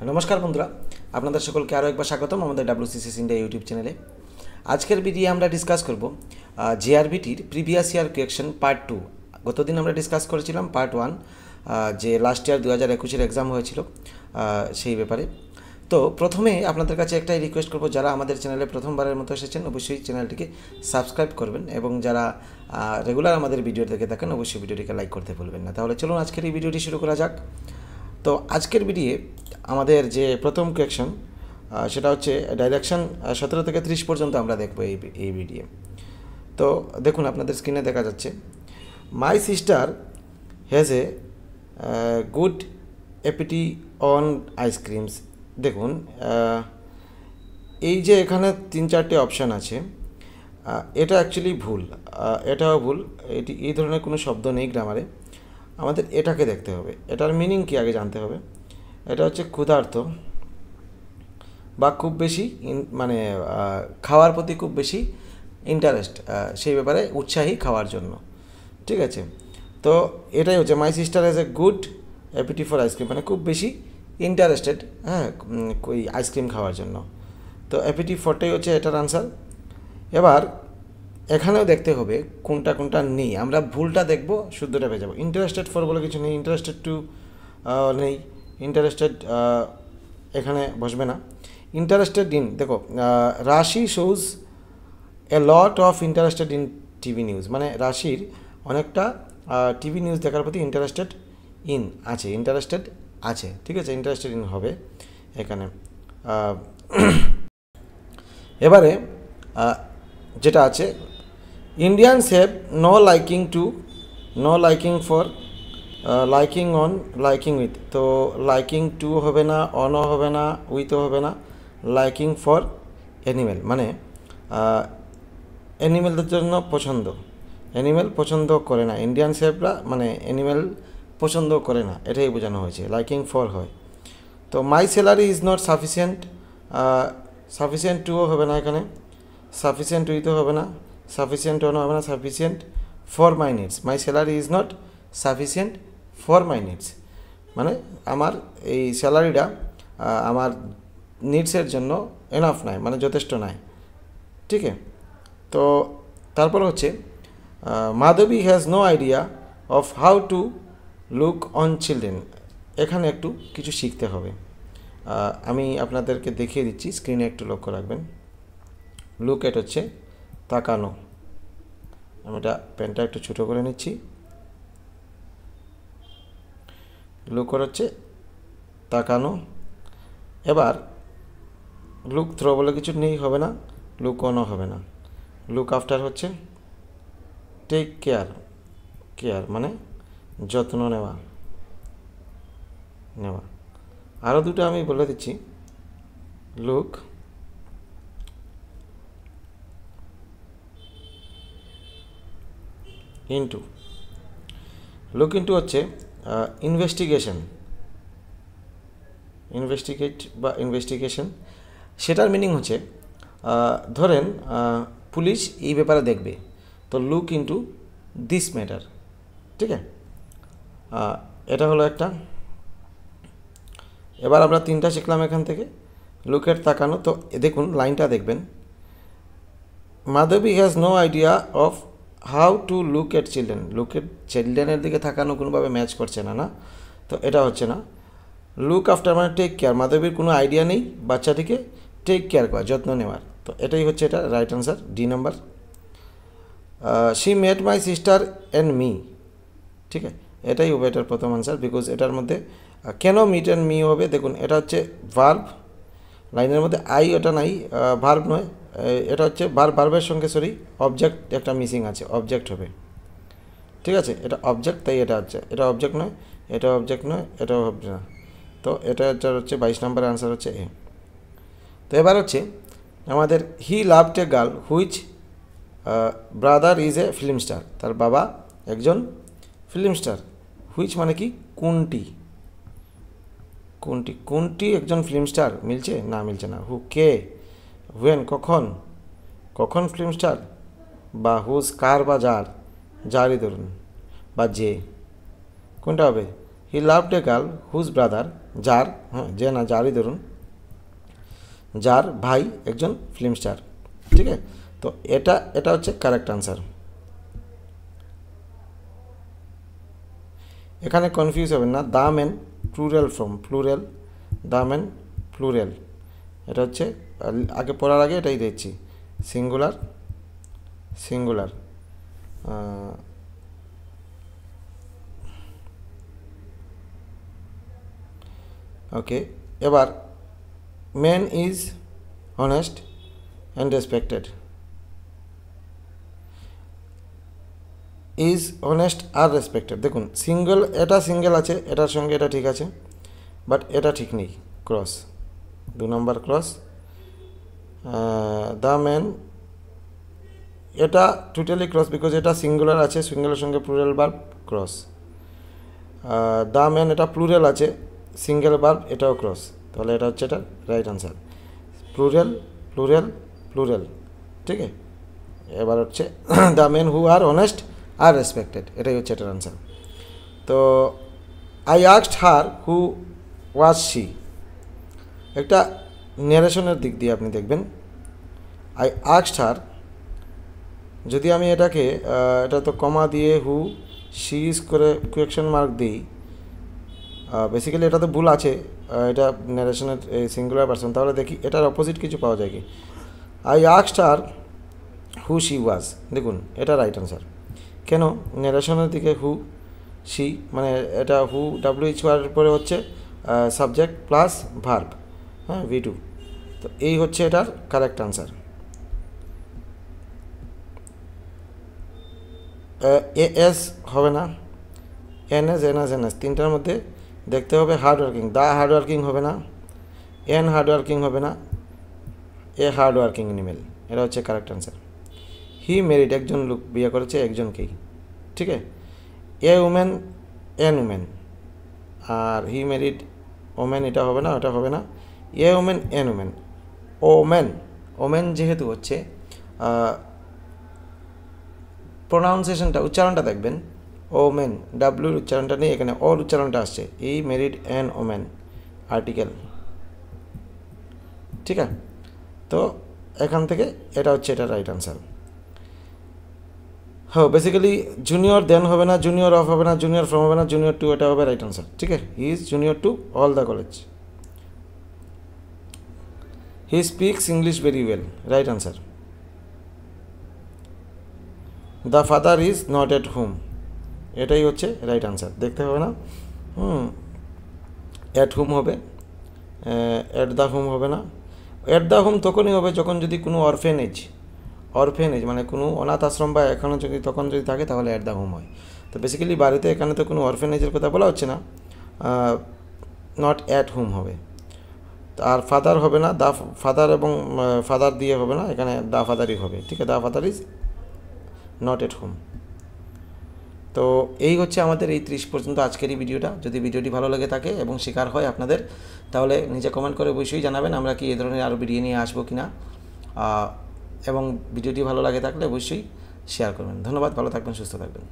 নমস্কার বন্ধুরা, আপনাদের সকলকে আরও একবার স্বাগতম আমাদের WCCS ইন্ডিয়া ইউটিউব চ্যানেলে। আজকের ভিডিও আমরা ডিসকাস করব জিআরবিটির প্রিভিয়াস ইয়ার কোয়েকশন পার্ট 2। গতদিন আমরা ডিসকাস করেছিলাম পার্ট 1, যে লাস্ট ইয়ার 2021-এর এক্সাম হয়েছিল সেই ব্যাপারে। তো প্রথমে আপনাদের কাছে একটাই রিকোয়েস্ট করব, যারা আমাদের চ্যানেলে প্রথমবারের মতো এসেছেন অবশ্যই চ্যানেলটিকে সাবস্ক্রাইব করবেন, এবং যারা রেগুলার আমাদের ভিডিও দেখে থাকেন অবশ্যই ভিডিওটিকে লাইক করতে ভুলবেন না। তাহলে চলুন আজকের এই ভিডিওটি শুরু করা যাক। তো আজকের ভিডিও আমাদের যে প্রথম কোয়েকশন সেটা হচ্ছে ডাইরেকশন 17 থেকে 30 পর্যন্ত আমরা দেখব এই ভিডিও। তো দেখুন, আপনাদের স্ক্রিনে দেখা যাচ্ছে, my sister has a good অ্যাপিটি on ice creams. দেখুন, এই যে এখানে 3-4টে অপশান আছে, এটা অ্যাকচুয়ালি ভুল, এটাও ভুল। এই ধরনের কোনো শব্দ নেই গ্রামারে। আমাদের এটাকে দেখতে হবে, এটার মিনিং কি আগে জানতে হবে। এটা হচ্ছে ক্ষুধার্ত বা খুব বেশি মানে খাওয়ার প্রতি খুব বেশি ইন্টারেস্ট, সেই ব্যাপারে উৎসাহী খাওয়ার জন্য, ঠিক আছে। তো এটাই হচ্ছে my sister has a good অ্যাপিটি for ice cream, মানে খুব বেশি ইন্টারেস্টেড ওই আইসক্রিম খাওয়ার জন্য। তো অ্যাপিটি ফরটাই হচ্ছে এটার আনসার। এবার এখানেও দেখতে হবে কোনটা কোনটা নেই, আমরা ভুলটা দেখব, শুদ্ধটা পেয়ে যাবো। ইন্টারেস্টেড ফর বলে কিছু নেই, ইন্টারেস্টেড টু নেই, ইন্টারেস্টেড এখানে বসবে না। ইন্টারেস্টেড ইন, দেখো রাশি shows A lot of interested in TV news, মানে রাশির অনেকটা টিভি নিউজ দেখার প্রতি ইন্টারেস্টেড ইন আছে, ইন্টারেস্টেড আছে, ঠিক আছে, ইন্টারেস্টেড ইন হবে এখানে। এবারে যেটা আছে, Indians have no liking for liking on liking with. তো লাইকিং টু হবে না, অনও হবে না, উইথও হবে না, লাইকিং ফর অ্যানিমেল, মানে অ্যানিমেলদের জন্য পছন্দ, অ্যানিমেল পছন্দ করে না, ইন্ডিয়ান শেফরা মানে অ্যানিমেল পছন্দ করে না, এটাই বোঝানো হয়েছে, লাইকিং ফর হয়। তো my salary is not sufficient টুও হবে না এখানে, সাফিসিয়েন্ট উইথও হবে না, সাফিসিয়েন্ট অনও হবে না, sufficient for my needs. My salary is not sufficient for my needs, মানে আমার এই স্যালারিটা আমার নিডসের জন্য এনাফ নয়, মানে যথেষ্ট নয়, ঠিক আছে। তো তারপর হচ্ছে Madhavi has no idea of how to look on children. এখানে একটু কিছু শিখতে হবে, আমি আপনাদেরকে দেখিয়ে দিচ্ছি, স্ক্রিনে একটু লক্ষ্য রাখবেন। লুক এট হচ্ছে তাকানো, আমি এটা পেনটা একটু ছোটো করে নিচ্ছি। লুক হচ্ছে তাকানো। এবার লুক থ্রো বলে কিছু নেই, হবে না, লুক অনও হবে না। লুক আফটার হচ্ছে টেক কেয়ার মানে যত্ন নেওয়া। আরও দুটো আমি বলে দিচ্ছি, লুক ইনটু হচ্ছে ইনভেস্টিগেশন। সেটার মিনিং হচ্ছে, ধরেন পুলিশ এই ব্যাপারে দেখবে, তো লুক ইনটু দিস ম্যাটার, ঠিক আছে। এটা হলো একটা। এবার আমরা 3টা শিখলাম এখান থেকে। লুকের তাকানো, তো দেখুন লাইনটা দেখবেন, Madhavi has no idea of how to look at children. চিলড্রেনের দিকে তাকানো কোনোভাবে ম্যাচ করছে না, তো এটা হচ্ছে না। লুক আফটার মানে টেক কেয়ার, মাধবীর কোনো আইডিয়া নেই বাচ্চাটিকে টেক কেয়ার করা, যত্ন নেওয়ার, তো এটাই হচ্ছে এটা right answer, D number. She met my sister and me, ঠিক আছে, এটাই হবে এটার প্রথম আনসার, বিকজ এটার মধ্যে কেন মিট অ্যান্ড মি হবে, দেখুন এটা হচ্ছে ভার্ব, লাইনের মধ্যে আই ওটা নাই, ভার্ব নয়, এটা হচ্ছে ভার্বের সঙ্গে অবজেক্ট একটা মিসিং আছে, অবজেক্ট হবে, ঠিক আছে, এটা অবজেক্ট, তাই এটা হচ্ছে, এটা অবজেক্ট নয়, এটা অবজেক্ট নয়, এটাও হবে না, তো এটা হচ্ছে 22 নম্বরের আনসার হচ্ছে এ। তো এবার হচ্ছে আমাদের he loved a girl which brother is a film star. তার বাবা একজন ফিল্ম স্টার। হুইচ মানে কি, কোনটি একজন ফিল্ম স্টার, মিলছে না, মিলছে না। হু কে, হুয়েন কখন ফিল্ম স্টার, বা হুজ কার বা যারই ধরুন, বা যে, কোনটা হবে। He loved a girl whose brother যার, হ্যাঁ যে না যারই ধরুন, যার ভাই একজন ফিল্ম স্টার। ঠিক আছে, তো এটা হচ্ছে কারেক্ট আনসার। এখানে কনফিউজ হবেন না, the man plural from, plural, the man plural, এটা হচ্ছে আগে পড়ার আগে এটাই দিচ্ছি, সিঙ্গুলার সিঙ্গুলার। ওকে, এবার man is honest and respected, is honest R respected. দেখুন সিঙ্গেল, এটা সিঙ্গেল আছে, এটার সঙ্গে এটা ঠিক আছে, বাট এটা ঠিক নেই, cross, 2 number cross. The man, এটা টোটালি ক্রস, বিকজ এটা সিঙ্গুলার আছে, সিঙ্গুলার সঙ্গে plural verb, cross. The man এটা প্লুরাল আছে, সিঙ্গেল ভার্ব, এটাও ক্রস, তাহলে এটা হচ্ছে এটা right answer, plural plural plural. ঠিক আছে, এবার হচ্ছে the man who are honest R respected, এটাই হচ্ছে এটার আনসার। তো I asked her who was she, একটা ন্যারেশনের দিক দিয়ে আপনি দেখবেন, আই আস্কড হার, যদি আমি এটাকে এটা তো কমা দিয়ে হু শি ইজ করে কোয়েকশন মার্ক দিই, বেসিক্যালি এটা তো ভুল আছে, এটা ন্যারেশনের সিঙ্গুলার পারসন, তাহলে দেখি এটার অপোজিট কিছু পাওয়া যায় কি। I asked her who she was, দেখুন এটা রাইট আনসার। কেন, ন্যারেশনের দিকে হু শি, মানে এটা হু ডাব্লিউএইচ ওয়ার পরে হচ্ছে সাবজেক্ট প্লাস ভার্ব, হ্যাঁ V2, তো এই হচ্ছে এটার কারেক্ট আনসার। এস হবে না, এনএস এনএস এনএস, তিনটার মধ্যে দেখতে হবে হার্ডওয়ার্কিং, দা হার্ডওয়ার্কিং হবে না, এন হার্ডওয়ার্কিং হবে না, এ হার্ডওয়ার্কিং এনিমেল, এটা হচ্ছে কারেক্ট আনসার। হি মেরিড, একজন লোক বিয়ে করেছে একজনকেই, ঠিক আছে। এ উমেন এন উমেন, আর হি মেরিড ওমেন, এটা হবে না, ওটা হবে না। A woman an woman, woman, woman যেহেতু হচ্ছে প্রোনাউন্সিয়েশনটা, উচ্চারণটা দেখবেন, ওমেন, ডাব্লিউর উচ্চারণটা নেই এখানে, ওর উচ্চারণটা আসছে, ই মেরিড অ্যান ওমেন, আর্টিকেল। ঠিক আছে, তো এখান থেকে এটা হচ্ছে এটা রাইট আনসার। হ্যাঁ, বেসিক্যালি জুনিয়র দেন হবে না, জুনিয়র অফ হবে না, জুনিয়র ফ্রম হবে না, জুনিয়র টু, এটা হবে রাইট আনসার। ঠিক আছে, he is junior to all the college. He speaks English very well, right answer. The father is not at home, এটাই হচ্ছে রাইট আনসার, দেখতে হবে না। অ্যাট হোম হবে, অ্যাট দ্য হোম হবে না। অ্যাট দ্য হোম তখনই হবে যখন যদি কোনো অরফেনেজ মানে কোনো অনাথ আশ্রম বা এখানে যদি তখন যদি থাকে তাহলে অ্যাট দ্য হোম হয়। তো বেসিক্যালি বাড়িতে এখানে তো কোনো অরফেনেজের কথা বলা হচ্ছে না, নট অ্যাট হোম হবে। আর ফাদার হবে না, দা ফাদার এবং ফাদার দিয়ে হবে না, এখানে দা ফাদারই হবে। ঠিক আছে, the father is not at home. তো এই হচ্ছে আমাদের এই 30 পর্যন্ত আজকের এই ভিডিওটা। যদি ভিডিওটি ভালো লেগে থাকে এবং শেখার হয় আপনাদের, তাহলে নিজে কমেন্ট করে অবশ্যই জানাবেন আমরা কি এই ধরনের আরও ভিডিও নিয়ে আসবো কি না, এবং ভিডিওটি ভালো লাগে থাকলে অবশ্যই শেয়ার করবেন। ধন্যবাদ, ভালো থাকবেন, সুস্থ থাকবেন।